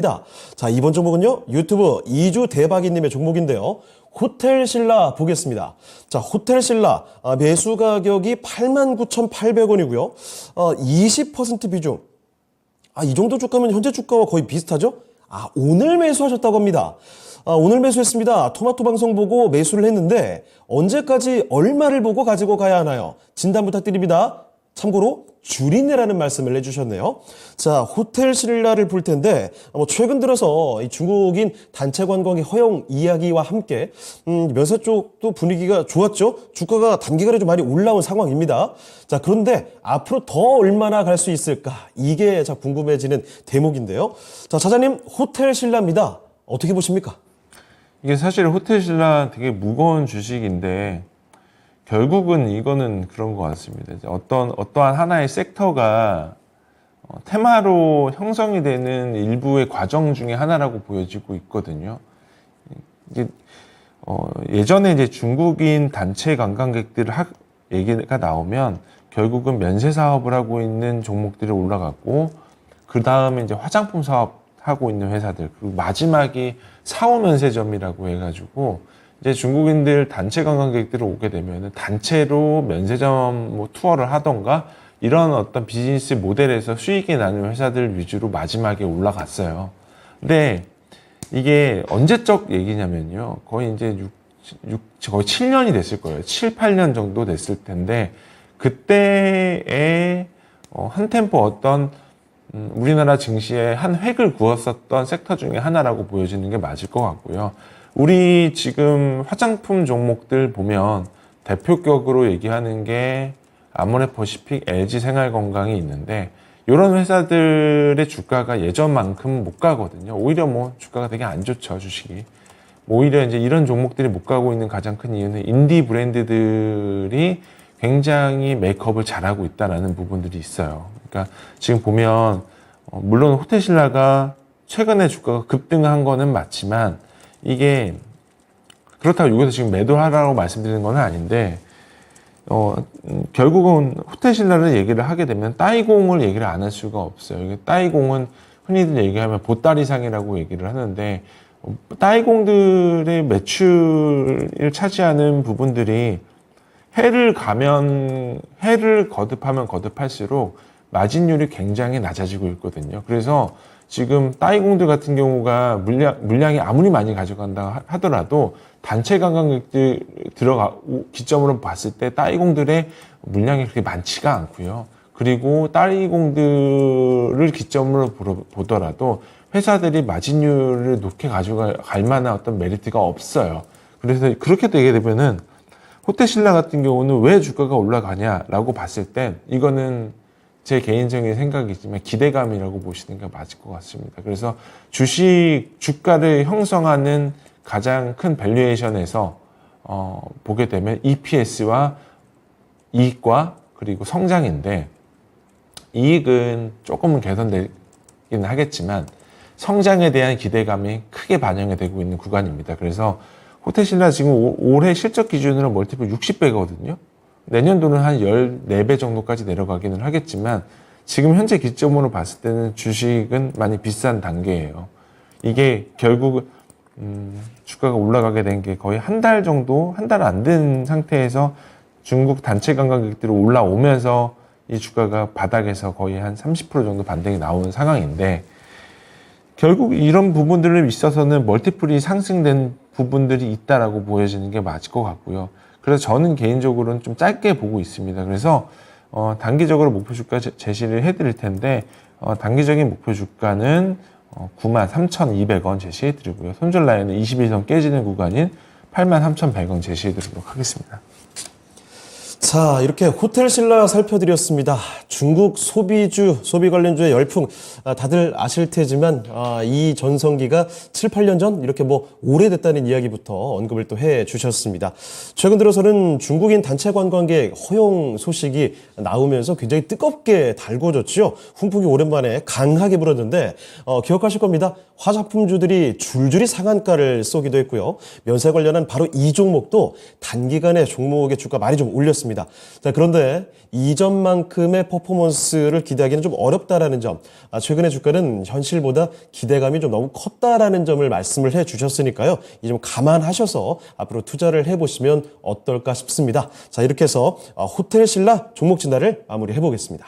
자, 이번 종목은요, 유튜브 2주 대박이님의 종목인데요. 호텔신라 보겠습니다. 자, 호텔신라 매수 가격이 89,800원이고요. 20% 비중. 이 정도 주가면 현재 주가와 거의 비슷하죠? 오늘 매수하셨다고 합니다. 오늘 매수했습니다. 토마토 방송 보고 매수를 했는데 언제까지 얼마를 보고 가지고 가야 하나요? 진단 부탁드립니다. 참고로 줄이내라는 말씀을 해주셨네요. 자, 호텔신라를 볼 텐데 최근 들어서 이 중국인 단체 관광의 허용 이야기와 함께 면세 쪽도 분위기가 좋았죠. 주가가 단기간에 좀 많이 올라온 상황입니다. 자, 그런데 앞으로 더 얼마나 갈 수 있을까? 이게 궁금해지는 대목인데요. 자, 차장님, 호텔신라입니다. 어떻게 보십니까? 이게 사실 호텔신라 되게 무거운 주식인데 결국은 이거는 그런 것 같습니다. 어떠한 하나의 섹터가 테마로 형성이 되는 일부의 과정 중에 하나라고 보여지고 있거든요. 이게 예전에 이제 중국인 단체 관광객들 얘기가 나오면 결국은 면세 사업을 하고 있는 종목들이 올라갔고, 그 다음에 이제 화장품 사업 하고 있는 회사들, 그리고 마지막이 사후 면세점이라고 해가지고 이제 중국인들 단체 관광객들이 오게 되면 단체로 면세점 투어를 하던가 이런 어떤 비즈니스 모델에서 수익이 나는 회사들 위주로 마지막에 올라갔어요. 근데 이게 언제적 얘기냐면요. 거의 이제 거의 7년이 됐을 거예요. 7, 8년 정도 됐을 텐데, 그때에 한 템포 어떤 우리나라 증시에 한 획을 그었었던 섹터 중에 하나라고 보여지는 게 맞을 것 같고요. 우리 지금 화장품 종목들 보면 대표격으로 얘기하는 게 아모레퍼시픽, LG생활건강이 있는데, 이런 회사들의 주가가 예전만큼 못 가거든요. 오히려 주가가 되게 안 좋죠, 주식이. 오히려 이제 이런 종목들이 못 가고 있는 가장 큰 이유는 인디 브랜드들이 굉장히 메이크업을 잘하고 있다는 부분들이 있어요. 그러니까 지금 보면 물론 호텔신라가 최근에 주가가 급등한 거는 맞지만, 이게 그렇다고 여기서 지금 매도하라고 말씀드리는 건 아닌데, 결국은 호텔신라를 얘기를 하게 되면 따이공을 얘기를 안 할 수가 없어요. 이게 따이공은 흔히들 얘기하면 보따리상이라고 얘기를 하는데, 따이공들의 매출을 차지하는 부분들이 해를 거듭하면 거듭할수록 마진율이 굉장히 낮아지고 있거든요. 그래서 지금 따이공들 같은 경우가 물량이 아무리 많이 가져간다 하더라도 단체 관광객들 기점으로 봤을 때 따이공들의 물량이 그렇게 많지가 않고요. 그리고 따이공들을 기점으로 보더라도 회사들이 마진율을 높게 가져갈 만한 어떤 메리트가 없어요. 그래서 그렇게 되게 되면은 호텔신라 같은 경우는 왜 주가가 올라가냐라고 봤을 땐 이거는 제 개인적인 생각이지만 기대감이라고 보시는 게 맞을 것 같습니다. 그래서 주가를 형성하는 가장 큰 밸류에이션에서 보게 되면 EPS와 이익과 그리고 성장인데, 이익은 조금은 개선되긴 하겠지만 성장에 대한 기대감이 크게 반영이 되고 있는 구간입니다. 그래서 호텔신라 지금 올해 실적 기준으로 멀티플 60배거든요. 내년도는 한 14배 정도까지 내려가기는 하겠지만 지금 현재 기점으로 봤을 때는 주식은 많이 비싼 단계예요. 이게 결국 주가가 올라가게 된 게 거의 한 달 정도, 한 달 안 된 상태에서 중국 단체 관광객들이 올라오면서 이 주가가 바닥에서 거의 한 30% 정도 반등이 나오는 상황인데, 결국 이런 부분들에 있어서는 멀티플이 상승된 부분들이 있다라고 보여지는 게 맞을 것 같고요. 그래서 저는 개인적으로는 좀 짧게 보고 있습니다. 그래서 단기적으로 목표 주가 제시를 해드릴 텐데, 단기적인 목표 주가는 93,200원 제시해드리고요. 손절 라인은 21선 깨지는 구간인 83,100원 제시해드리도록 하겠습니다. 자, 이렇게 호텔신라 살펴드렸습니다. 중국 소비 관련주의 열풍 다들 아실 테지만 이 전성기가 7, 8년 전 이렇게 오래됐다는 이야기부터 언급을 또 해주셨습니다. 최근 들어서는 중국인 단체 관광객 허용 소식이 나오면서 굉장히 뜨겁게 달궈졌죠. 훈풍이 오랜만에 강하게 불었는데 기억하실 겁니다. 화장품주들이 줄줄이 상한가를 쏘기도 했고요. 면세 관련한 바로 이 종목도 단기간에 종목의 주가 많이 좀 올렸습니다. 있습니다. 자, 그런데 이전만큼의 퍼포먼스를 기대하기는 좀 어렵다라는 점, 최근의 주가는 현실보다 기대감이 좀 너무 컸다라는 점을 말씀을 해 주셨으니까요. 이 점 감안하셔서 앞으로 투자를 해보시면 어떨까 싶습니다. 자, 이렇게 해서 호텔신라 종목 진단을 마무리해 보겠습니다.